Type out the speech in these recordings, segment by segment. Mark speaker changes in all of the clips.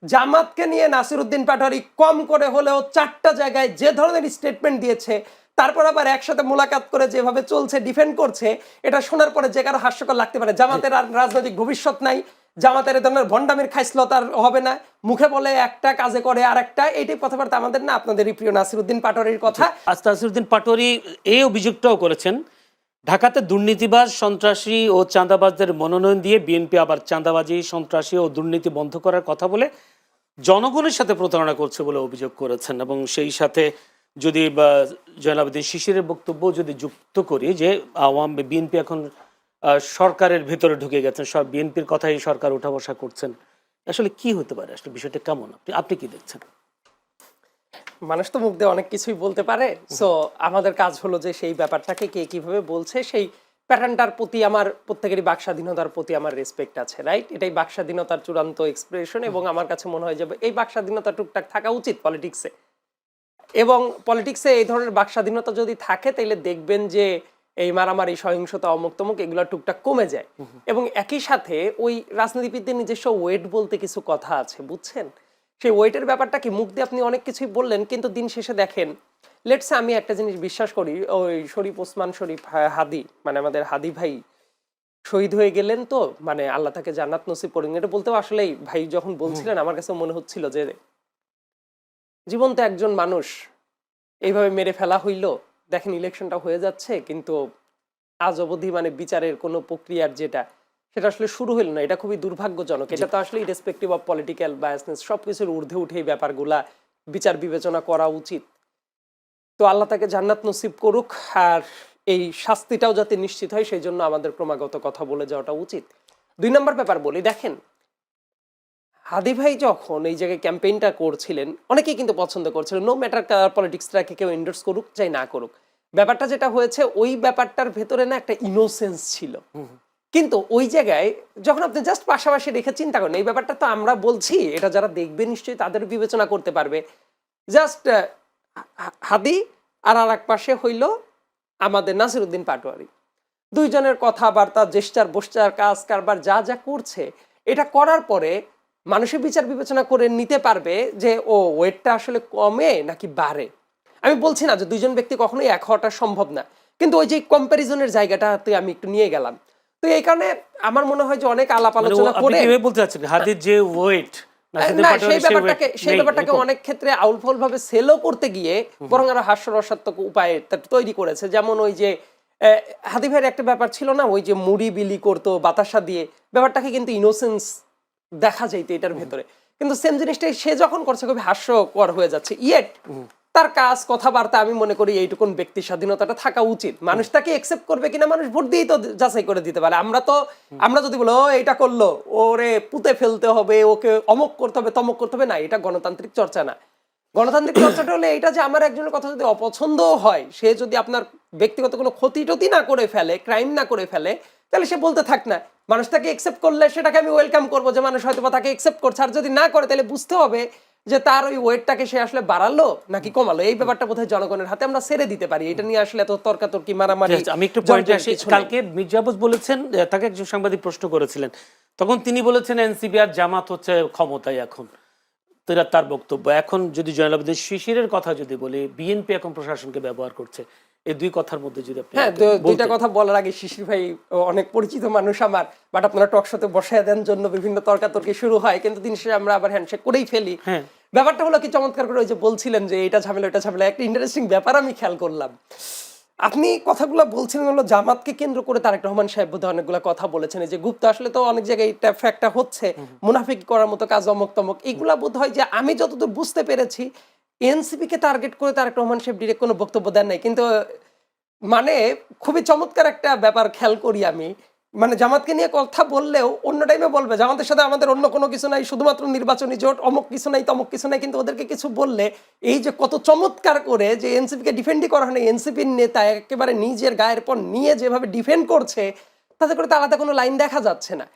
Speaker 1: জামাতকে নিয়ে নাসিরউদ্দিন পাটোয়ারি কম করে হলেও 4টা জায়গায় যে ধরনের স্টেটমেন্ট দিয়েছে, তারপর আবার একসাথে মোলাকাত করে যেভাবে চলছে, ডিফেন্ড করছে, এটা শোনার পরে যে কারো হাস্যকর লাগতে পারে। জামাতের আর রাজনৈতিক ভবিষ্যৎ নাই, জামাতের এ ধরনের ভণ্ডামির খাইসলতার হবে না, মুখে বলে একটা কাজে করে আর একটা, এইটাই কথাবার্তা আমাদের না আপনাদেরই প্রিয় নাসিরউদ্দিন পাটোয়ারির কথা।
Speaker 2: নাসিরউদ্দিন পাটোয়ারি এই অভিযোগটাও করেছেন, ঢাকাতে দুর্নীতিবাজ, সন্ত্রাসী ও চাঁদাবাজদের মনোনয়ন দিয়ে বিএনপি আবার চাঁদাবাজি, সন্ত্রাসী ও দুর্নীতি বন্ধ করার কথা বলে জনগণের সাথে প্রতারণা করছে বলে অভিযোগ করেছেন। এবং সেই সাথে যদি জয়নাল আবেদিন শিশিরের বক্তব্য যদি যুক্ত করি যে বিএনপি এখন সরকারের ভেতরে ঢুকে গেছেন, সব বিএনপির কথাই সরকার উঠা বসা করছেন, আসলে কি হতে পারে? আসলে বিষয়টা কেমন, আপনি কি দেখছেন?
Speaker 1: মানুষ তো মুখ দিয়ে অনেক কিছুই বলতে পারে, সো আমাদের কাজ হলো যে সেই ব্যাপারটাকে কে কিভাবে বলছে সেই প্যাটার্নটার প্রতি আমার প্রত্যেকেরই বাক স্বাধীনতার প্রতি আমার রেসপেক্ট আছে, রাইট? এটাই বাক স্বাধীনতার চূড়ান্ত এক্সপ্রেশন এবং আমার কাছে মনে হয় যে এই বাক স্বাধীনতা টুকটাক থাকা উচিত পলিটিক্সে। এবং পলিটিক্সে এই ধরনের বাক স্বাধীনতা যদি থাকে তাহলে দেখবেন যে এই মারামারি, সহিংসতা, অমুক তমুক এগুলো টুকটাক কমে যায়। এবং একই সাথে ওই রাজনীতিবিদদের নিজস্ব ওয়েট বলতে কিছু কথা আছে, বুঝছেন? সেই ওয়েটের ব্যাপারটা কি, মুখ দিয়ে আপনি অনেক কিছুই বললেন, কিন্তু দিন শেষে দেখেন, লেটসে আমি একটা জিনিস বিশ্বাস করি, ওই শরীফ ওসমান শরীফ হাদি, মানে আমাদের হাদি ভাই শহীদ হয়ে গেলেন, তো মানে আল্লাহ তাকে জান্নাত নসিব করুন, এটা বলতেও আসলেই ভাই যখন বলছিলেন আমার কাছে মনে হচ্ছিল যে জীবন্ত একজন মানুষ এইভাবে মেরে ফেলা হইল। দেখেন ইলেকশনটা হয়ে যাচ্ছে, কিন্তু আজ অবধি মানে বিচারের কোনো প্রক্রিয়ার যেটা সেটা আসলে শুরু হইল না। এটা খুবই দুর্ভাগ্যজনক। এটা তো আসলে ইরেসপেক্টিভ অফ পলিটিক্যাল বায়াসনেস সবকিছুর ঊর্ধ্বে উঠে এই ব্যাপারগুলা বিচার বিবেচনা করা উচিত। তো আল্লাহ তাকে জান্নাত নসিব করুক, আর এই শাস্তিটাও যাতে নিশ্চিত হয় সেই জন্য আমাদের ক্রমাগত কথা বলে যাওয়াটা উচিত। 2 নম্বর ব্যাপার বলি, দেখেন হাদি ভাই যখন এই জায়গায় ক্যাম্পেইনটা করছিলেন অনেকেই কিন্তু পছন্দ করছিলেন, নো ম্যাটার পলিটিক্সটাকে কেউ এন্ডোর্স করুক চাই না করুক। ব্যাপারটা যেটা হয়েছে ওই ব্যাপারটার ভেতরে না একটা ইনোসেন্স ছিল, কিন্তু ওই জায়গায় যখন আপনি জাস্ট পাশাপাশি রেখে চিন্তা করেন, এই ব্যাপারটা তো আমরা বলছি, এটা যারা দেখবে নিশ্চয়ই তাদের বিবেচনা করতে পারবে। জাস্ট হাদি আর এক পাশে হইল আমাদের নাসিরউদ্দিন পাটোয়ারি, দুইজনের কথাবার্তা, জেস্টার বসচার, কাজ কারবার যা যা করছে, এটা করার পরে মানুষের বিচার বিবেচনা করে নিতে পারবে যে ও ওয়েটটা আসলে কমে নাকি বাড়ে। আমি বলছি না যে দুইজন ব্যক্তি কখনোই এক হওয়াটা সম্ভব না, কিন্তু ওই যে কম্প্যারিজনের জায়গাটাতে আমি একটু নিয়ে গেলাম। তো এই কারণে আমার মনে হয় যে অনেক আলাপ আলোচনা করে
Speaker 2: বলতে চাচ্ছেন হাদির যে ওয়েট,
Speaker 1: সেই ব্যাপারটাকে অনেক ক্ষেত্রে আউলফল ভাবে সেলও করতে গিয়ে বরং আরো হাস্যরসাত্মক উপায়ে তৈরি করেছে। যেমন ওই যে হাদি ভাইয়ের একটা ব্যাপার ছিল না, ওই যে মুড়ি বিলি করতো বাতাসা দিয়ে, ব্যাপারটাকে কিন্তু ইনোসেন্স দেখা যাইতো এটার ভেতরে, কিন্তু সেম জিনিসটাই সে যখন করছে খুবই হাস্যকর হয়ে যাচ্ছে। ইয়েট তার কাজ কথাবার্তা আমি মনে করি এইটুকুন ব্যক্তি স্বাধীনতাটা থাকা উচিত। মানুষ তাকে একসেপ্ট করবে কিনা মানুষ ভোট দিয়েই তো যাচাই করে দিতে পারে। আমরা যদি বলো এইটা করলো ওরে পুঁতে ফেলতে হবে, ওকে অমক করতে হবে, তমক করতে হবে, না, এটা গণতান্ত্রিক চর্চা না। গণতান্ত্রিক চর্চাটা হলে এটা যে আমার একজনের কথা যদি অপছন্দও হয়, সে যদি আপনার ব্যক্তিগত কোনো ক্ষতি টতি না করে ফেলে, ক্রাইম না করে ফেলে, তাহলে সে বলতে থাক না। মানুষ তাকে একসেপ্ট করলে সেটাকে আমি ওয়েলকাম করবো যে মানুষ হয়তো বা তাকে একসেপ্ট করছে, আর যদি না করে তাহলে বুঝতে হবে যে তার ওই ওয়েটটাকে সে আসলে বাড়ালো নাকি কমালো। এই ব্যাপারটা বোধহয় জনগণের হাতে আমরা ছেড়ে দিতে পারি। এটা নিয়ে আসলে এত তর্কাতর্কি মারামারি।
Speaker 2: আমি একটু পয়েন্টে আসি। কালকে মির্জা আব্বাস বলেছেন, তাকে একজন সাংবাদিক প্রশ্ন করেছিলেন, তখন তিনি বলেছেন এনসিপি আর জামাত হচ্ছে ক্ষমতায় এখন, তার বক্তব্য। এখন যদি জয়নাল আবেদিন শিশিরের কথা যদি বলি, বিএনপি এখন প্রশাসনকে ব্যবহার করছে, এই দুই কথার মধ্যে যদি আপনি
Speaker 1: দুইটা কথা বলার আগে, শিশির ভাই অনেক পরিচিত মানুষ আমার, বাট আপনারা টক শোতে বসায় দেন জন্য বিভিন্ন তর্কাতর্কি শুরু হয়, কিন্তু দিন শেষে আমরা আবার হ্যান্ডশেক করেই ফেলি। ব্যাপারটা হলো কি চমৎকার করে ওই যে বলছিলেন যে এটা ঝামেলা এটা ঝামেলা, একটা ইন্টারেস্টিং ব্যাপার আমি খেয়াল করলাম। আপনি কথাগুলো বলছিলেন হলো জামাতকে কেন্দ্র করে তারেক রহমান সাহেব বোধহয় অনেকগুলো কথা বলেছেন, যে গুপ্ত আসলে তো অনেক জায়গায় এটা ফ্যাক্টটা হচ্ছে, মুনাফিক করার মতো কাজ, অমক তমক, এগুলা বোধ হয় যে আমি যতদূর বুঝতে পেরেছি এনসিপি কে টার্গেট করে তারেক রহমান সাহেব ডিরেক্ট কোনো বক্তব্য দেন নাই। কিন্তু মানে খুবই চমৎকার একটা ব্যাপার খেয়াল করি আমি, মানে জামাতকে নিয়ে কথা বললেও অন্য টাইমে বলবে জামাতের সাথে আমাদের অন্য কোনো কিছু নাই, শুধুমাত্র নির্বাচনী জোট, অমুক কিছু নাই, তমক কিছু নাই, কিন্তু ওদেরকে কিছু বললে এই যে কত চমৎকার করে যে এনসিপি কে ডিফেন্ডই করা হয় না, এনসিপির নেতা একেবারে নিজের গায়ের পর নিয়ে যেভাবে ডিফেন্ড করছে, তাতে করে তো আলাদা কোনো লাইন দেখা যাচ্ছে না।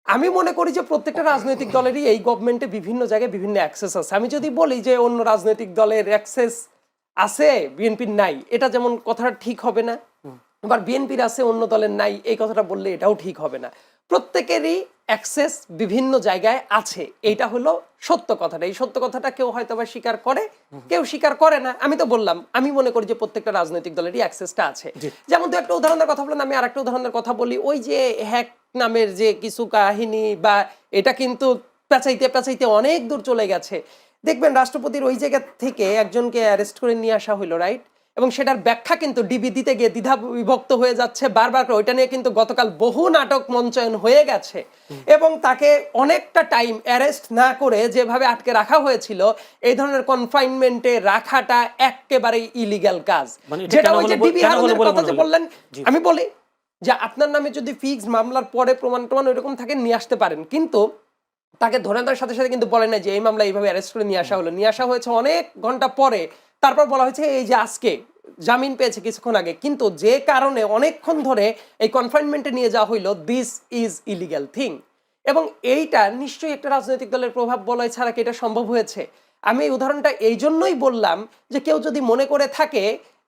Speaker 1: আমি মনে করি যে প্রত্যেকটা রাজনৈতিক দলেরই এই গভর্নমেন্টে বিভিন্ন জায়গায় বিভিন্ন অ্যাক্সেস আছে। আমি যদি বলি যে অন্য রাজনৈতিক দলের অ্যাক্সেস আছে বিএনপির নাই, এটা যেমন কথাটা ঠিক হবে না, আবার বিএনপির আছে অন্য দলের নাই, এই কথাটা বললে এটাও ঠিক হবে না। প্রত্যেকেরই অ্যাক্সেস বিভিন্ন জায়গায় আছে, এইটা হলো সত্য কথাটা। এই সত্য কথাটা কেউ হয়তো বা স্বীকার করে, কেউ স্বীকার করে না। আমি তো বললাম, আমি মনে করি যে প্রত্যেকটা রাজনৈতিক দলেরই অ্যাক্সেসটা আছে। যেমন তো একটা উদাহরণের কথা বললাম, আমি আরেকটা উদাহরণের কথা বলি। ওই যে হ্যাক নামের যে কিছু কাহিনী, বা এটা কিন্তু পেঁচাইতে পেঁচাইতে অনেক দূর চলে গেছে। দেখবেন রাষ্ট্রপতির ওই জায়গা থেকে একজনকে অ্যারেস্ট করে নিয়ে আসা হলো, রাইট? এবং সেটার ব্যাখ্যা কিন্তু ডিবি দিতে গিয়ে দ্বিধা বিভক্ত হয়ে যাচ্ছে বারবার করে। ওইটা নিয়ে কিন্তু গতকাল বহু নাটক মঞ্চায়ন হয়ে গেছে, এবং তাকে অনেকটা টাইম অ্যারেস্ট না করে যেভাবে আটকে রাখা হয়েছিল, এই ধরনের কনফাইনমেন্টে রাখাটা একেবারেই ইলিগ্যাল কাজ। যেটা ওই যে ডিবি হারুনের কথা যে বললেন, আমি বলি যে আপনার নামে যদি ফিক্সড মামলার পরে প্রমাণ ওইরকম থাকে নিয়ে আসতে পারেন, কিন্তু তাকে ধরে আনার সাথে সাথে কিন্তু বলে না যে এই মামলা এইভাবে অ্যারেস্ট করে নিয়ে আসা হলো। নিয়ে আসা হয়েছে অনেক ঘন্টা পরে, তারপর বলা হয়েছে এই যে আজকে জামিন পেয়েছে কিছুক্ষণ আগে, কিন্তু যে কারণে অনেকক্ষণ ধরে এই কনফাইনমেন্টে নিয়ে যাওয়া হইলো, দিস ইজ ইলিগ্যাল থিং। এবং এইটা নিশ্চয়ই একটা রাজনৈতিক দলের প্রভাব বলয় ছাড়া কি এটা সম্ভব হয়েছে? আমি এই উদাহরণটা এই জন্যই বললাম যে কেউ যদি মনে করে থাকে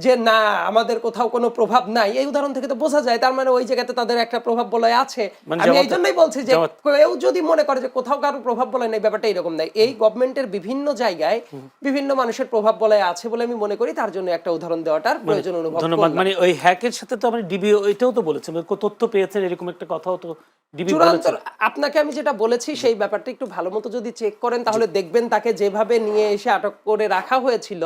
Speaker 1: যে না আমাদের কোথাও কোনো প্রভাব নাই, এই উদাহরণ থেকে তো বোঝা যায় তার মানে ওই জায়গাতে তাদের একটা প্রভাব বলয় আছে। আমি এই জন্যই বলছি যে কেউ যদি মনে করে যে কোথাও কারো প্রভাব বলয় নাই, ব্যাপারটা এরকম নাই। এই গভর্নমেন্টের বিভিন্ন জায়গায় বিভিন্ন মানুষের প্রভাব বলয় আছে বলে আমি মনে করি, তার জন্য একটা উদাহরণ দেওয়াটার প্রয়োজন অনুভব করলাম।
Speaker 2: ধন্যবাদ। মানে ওই হ্যাকের সাথে তো আপনি ডিবি এটাও তো বলেছেন, তথ্য পেয়েছেন এরকম একটা কথাও তো ডিবি বলেছে।
Speaker 1: আপনাকে আমি যেটা বলেছি সেই ব্যাপারটা একটু ভালো মতো যদি চেক করেন তাহলে দেখবেন তাকে যেভাবে নিয়ে এসে আটক করে রাখা হয়েছিল,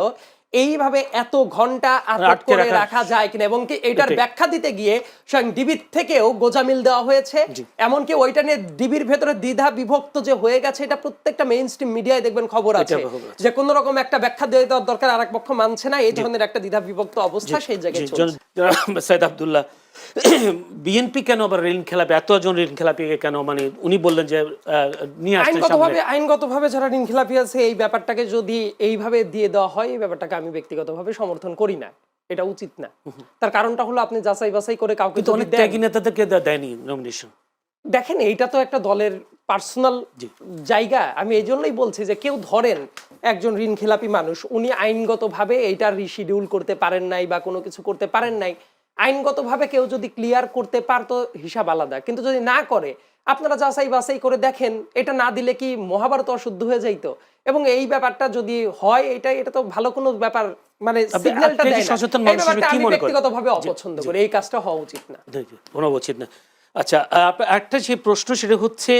Speaker 1: এইভাবে এত ঘন্টা আটক করে রাখা যায় কিনা, এবং কি এটার ব্যাখ্যা দিতে গিয়ে স্বয়ং ডিবির থেকেও গোজামিল দেওয়া হয়েছে। এমনকি ওইটা নিয়ে ডিবির ভেতরে দ্বিধা বিভক্ত যে হয়ে গেছে, এটা প্রত্যেকটা মেইন স্ট্রিম মিডিয়ায় দেখবেন খবর আছে যে কোন রকম একটা ব্যাখ্যা দিয়ে দেওয়ার দরকার, আরেক পক্ষ মানছে না, এই ধরনের একটা দ্বিধা বিভক্ত অবস্থা সেই জায়গায় চলছে।
Speaker 2: সাইদ আব্দুল্লাহ, বিএনপি কেন আবার ঋণ খেলাপি, এতজন ঋণ খেলাপি কেন? মানে উনি বললেন যে নিয়ে আসতে
Speaker 1: আইনগতভাবে যারা ঋণ খেলাপি আছে এই ব্যাপারটাকে যদি এইভাবে দিয়ে দেওয়া হয়, এই ব্যাপারটাকে আমি ব্যক্তিগতভাবে সমর্থন করি না, এটা উচিত না। তার কারণটা হলো আপনি যাচাই বাছাই করে কাউকে যদি
Speaker 2: অনেক ত্যাগী নেতাদেরকে দেয়নি নমিনেশন।
Speaker 1: দেখেন এইটা তো একটা দলের পার্সোনাল জায়গা। আমি এই জন্যই বলছি যে কেউ ধরেন একজন ঋণ খেলাপি মানুষ, উনি আইনগতভাবে এইটা রিশিডিউল করতে পারেন নাই বা কোনো কিছু করতে পারেন নাই, আইনগতভাবে কেউ যদি ক্লিয়ার করতে পারতো হিসাব আলাদা, কিন্তু যদি না করে আপনারা যাচাই বাছাই করে দেখেন, এটা না দিলে কি মহাভারত অশুদ্ধ হয়ে যাইতো? এবং এই ব্যাপারটা যদি হয় এটা তো ভালো কোনো ব্যাপার, মানে সিগন্যালটা দেয় না। এই ব্যাপারটা আমি ব্যক্তিগতভাবে অপছন্দ করি, এই কাজটা হওয়া উচিত না,
Speaker 2: কোনো উচিত না। আচ্ছা, একটা যে প্রশ্ন সেটা হচ্ছে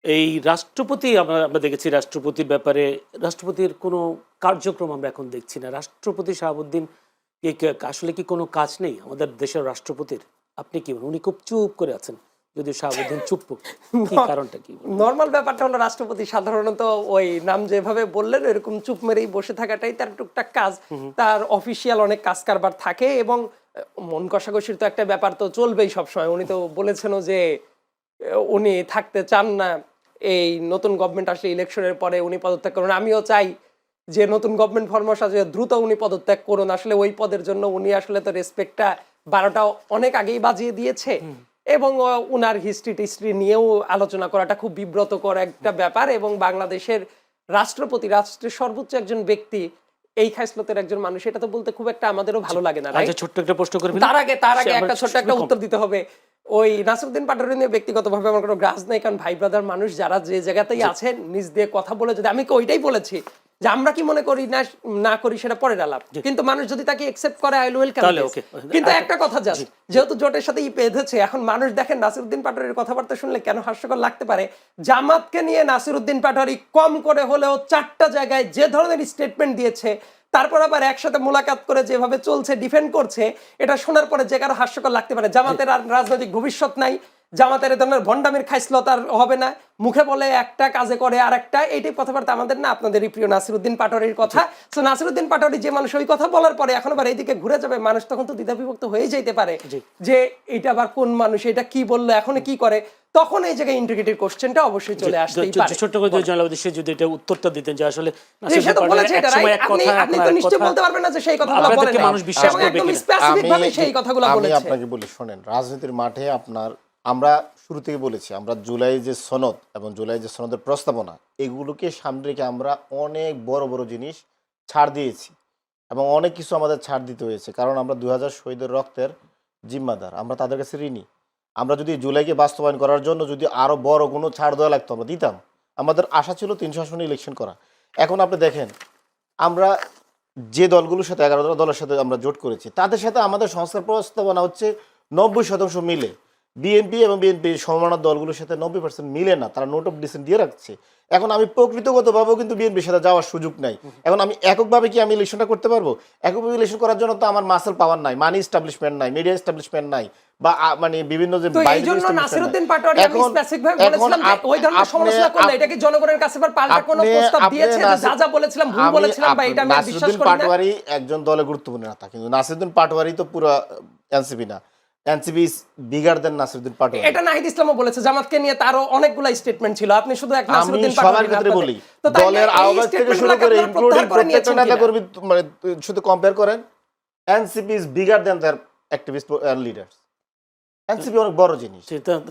Speaker 2: এই রাষ্ট্রপতি, আমরা দেখেছি রাষ্ট্রপতির ব্যাপারে রাষ্ট্রপতির কোনো কার্যক্রম আমরা এখন দেখছি না। রাষ্ট্রপতি শাহাবুদ্দিন আসলে কি কোনো কাজ নেই আমাদের দেশের রাষ্ট্রপতির? আপনি কি উনি খুব চুপ করে আছেন, যদি শাহাবুদ্দিন চুপ, কি কারণটা কি?
Speaker 1: নরমাল ব্যাপারটা হলো রাষ্ট্রপতি সাধারণত ওই নাম যেভাবে বললেন এরকম চুপ মেরেই বসে থাকাটাই তার টুকটাক কাজ। তার অফিসিয়াল অনেক কাজ কারবার থাকে, এবং মন কষাকষির তো একটা ব্যাপার তো চলবেই সবসময়। উনি তো বলেছেনও যে উনি থাকতে চান না, এই নতুন গভর্নমেন্ট আসলে ইলেকশনের পরে উনি পদত্যাগ করুন। আমিও চাই যে নতুন গভর্নমেন্ট ফরমাস আসে দ্রুত উনি পদত্যাগ করুন। আসলে ওই পদের জন্য উনি আসলে তো রেসপেক্টটা 12টা অনেক আগেই বাজিয়ে দিয়েছে, এবং উনার হিস্ট্রি নিয়েও আলোচনা করাটা খুব বিব্রতকর একটা ব্যাপার। এবং বাংলাদেশের রাষ্ট্রপতি, রাষ্ট্রের সর্বোচ্চ একজন ব্যক্তি, এই খাসলতের একজন মানুষ, এটা তো বলতে খুব একটা আমাদেরও ভালো লাগে না।
Speaker 2: ছোট্ট একটা প্রশ্ন করবেন,
Speaker 1: তার আগে একটা ছোট্ট একটা উত্তর দিতে হবে। ওই নাসিরউদ্দিন পাটোয়ারি নিয়ে ব্যক্তিগতভাবে আমার কোনো গ্রাজ নেই, কারণ ভাই ব্রাদার মানুষ যারা যে জায়গাতেই আছেন নিজ দিয়ে কথা বলে, যদি আমি ওইটাই বলেছি যে আমরা কি মনে করি না করি সেটা পরের আলাপ, কিন্তু মানুষ যদি তাকে একসেপ্ট করে আই উইল ওয়েলকাম। কিন্তু একটা কথা জাস্ট, যেহেতু জোটের সাথে বেঁধেছে, এখন মানুষ দেখেন নাসিরউদ্দিন পাটোয়ারির কথাবার্তা শুনলে কেন হাস্যকর লাগতে পারে। জামাতকে নিয়ে নাসিরউদ্দিন পাটোয়ারি কম করে হলেও 4টা জায়গায় যে ধরনের স্টেটমেন্ট দিয়েছে, তারপর আবার একসাথে মোলাকাত করে যেভাবে চলছে, ডিফেন্ড করছে, এটা শোনার পরে যে কারো হাস্যকর লাগতে পারে। জামাতের আর রাজনৈতিক ভবিষ্যৎ নাই, জামাতের ধরনের ভণ্ডামির খাইসলত আর হবে না, মুখে বলে একটা কাজে করে আর একটা, এইটাই কথাবার্তা আমাদের না আপনাদেরই প্রিয় নাসিরউদ্দিন পাটোয়ারির কথা। তো নাসিরউদ্দিন পাটোয়ারি যে মানুষ ওই কথা বলার পরে এখন আবার এইদিকে ঘুরে যাবে, মানুষ তখন তো দ্বিধা বিভক্ত হয়ে যেতে পারে যে এটা আবার কোন মানুষ, এটা কি বললো, এখন কি করে, তখন এই জায়গায় ইন্টিগ্রিটির কোশ্চেনটা অবশ্যই চলে আসতেই পারে।
Speaker 2: ছোট্ট করে জনাবদি সে যদি এটা উত্তরটা দিতেন যে আসলে
Speaker 1: আপনি তো নিশ্চয়ই বলতে পারবেন না যে সেই কথাগুলো বলেন
Speaker 2: মানুষ বিশ্বাস করবে কিনা।
Speaker 1: স্পেসিফিকভাবে সেই কথাগুলো বলেছে।
Speaker 3: আমি আপনাকে বলি, শুনেন, রাজনীতির মাঠে আমরা শুরু থেকে বলেছি, আমরা জুলাই যে সনদ এবং জুলাই যে সনদের প্রস্তাবনা, এগুলোকে সামনে রেখে আমরা অনেক বড় বড় জিনিস ছাড় দিয়েছি, এবং অনেক কিছু আমাদের ছাড় দিতে হয়েছে, কারণ আমরা 2000 শহীদের রক্তের জিম্মাদার, আমরা তাদের কাছে ঋণী। আমরা যদি জুলাইকে বাস্তবায়ন করার জন্য যদি আরো বড় কোনো ছাড় দেওয়া লাগতো আমরা দিতাম। আমাদের আশা ছিল 300 আসনে ইলেকশন করা। এখন আপনি দেখেন আমরা যে দলগুলোর সাথে 11 দলের সাথে আমরা জোট করেছি তাদের সাথে আমাদের সংস্কার প্রস্তাবনা হচ্ছে 90% মিলে। বিএনপি এবং বিএনপির সমমানের দলগুলোর সাথে 90% মিলে না, তারা নোট অফ ডিসেন্ট দিয়ে রাখছে। এখন আমি প্রকৃতগতভাবেও কিন্তু বিএনপির সাথে যাওয়ার সুযোগ নাই। এখন আমি এককভাবে কি আমি ইলেকশনটা করতে পারবো? এককভাবে ইলেকশন করার জন্য তো আমার মাসেল পাওয়ার নাই, মানি এস্টাবলিশমেন্ট নাই, মিডিয়া এস্টাবলিশমেন্ট নাই, বা মানে বিভিন্ন যে
Speaker 1: তো এই জন্য নাসিরউদ্দিন পাটোয়ারি আমি স্পেসিফিক ভাবে বলেছিলাম যে ওই ধরনের সমালোচনা করলে এটা কি জনগণের কাছে আবার পাল্টা কোনো প্রস্তাব দিয়েছে যে যা যা বলেছিলাম ভুল বলেছিলাম বা এটা আমি বিশ্বাস করি না।
Speaker 3: পাটোয়ারি একজন দলে গুরুত্বপূর্ণ নেতা, কিন্তু নাসিরউদ্দিন পাটোয়ারি তো পুরো এনসিপি না, NCP is bigger than Nasiruddin Patwari.
Speaker 1: এটা নাহিদ ইসলামও বলেছে, জামাতকে নিয়ে তারও অনেকগুলা স্টেটমেন্ট ছিল, আপনি শুধু এক
Speaker 3: আমি
Speaker 1: নাসিরউদ্দিন
Speaker 3: সবার
Speaker 1: পাটোয়ারি
Speaker 3: ক্ষেত্রে বলি,
Speaker 1: তো তাই
Speaker 3: দলের
Speaker 1: এই
Speaker 3: আহ্বায়ক থেকে শুরু করে ইনক্লুডিং প্রত্যেকটা নেতা কর্মী মানে শুধু কম্পেয়ার করেন, NCP is bigger than their activist leaders. NCP অনেক বড় জিনিস।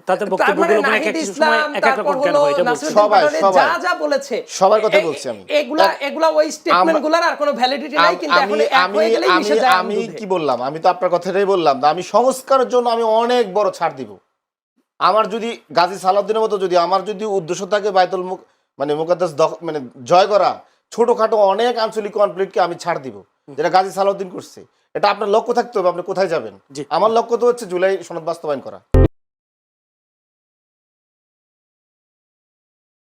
Speaker 2: তাদের বক্তব্যগুলো মানে এক এক সময় এক এক রকম কেন হয় এটা বলছি।
Speaker 3: সবাই
Speaker 1: যা যা বলেছে
Speaker 3: সবার কথা বলছি আমি।
Speaker 1: এগুলা ওই স্টেটমেন্টগুলোর আর কোনো ভ্যালিডিটি নাই, কিন্তু এখন এক হয়ে গেলেই মিশে যায়।
Speaker 3: আমি কি বললাম? আমি তো আপনার কথাটাই বললাম, আমি সংস্কারের জন্য আমি অনেক বড় ছাড় দিব। আমার যদি গাজী সালাউদ্দিনের মতো যদি আমার যদি উদ্দেশ্য থাকে বাইতুল মানে মুকাদ্দাস মানে জয় করা, ছোটখাটো অনেক আঞ্চলিক কনফ্লিক্টকে আমি ছাড় দিব, যেটা গাজী সালাউদ্দিন করছে। এটা আপনার লক্ষ্য থাকতে হবে, আপনি কোথায় যাবেন। আমার লক্ষ্য তো হচ্ছে জুলাই সনদ বাস্তবায়ন করা।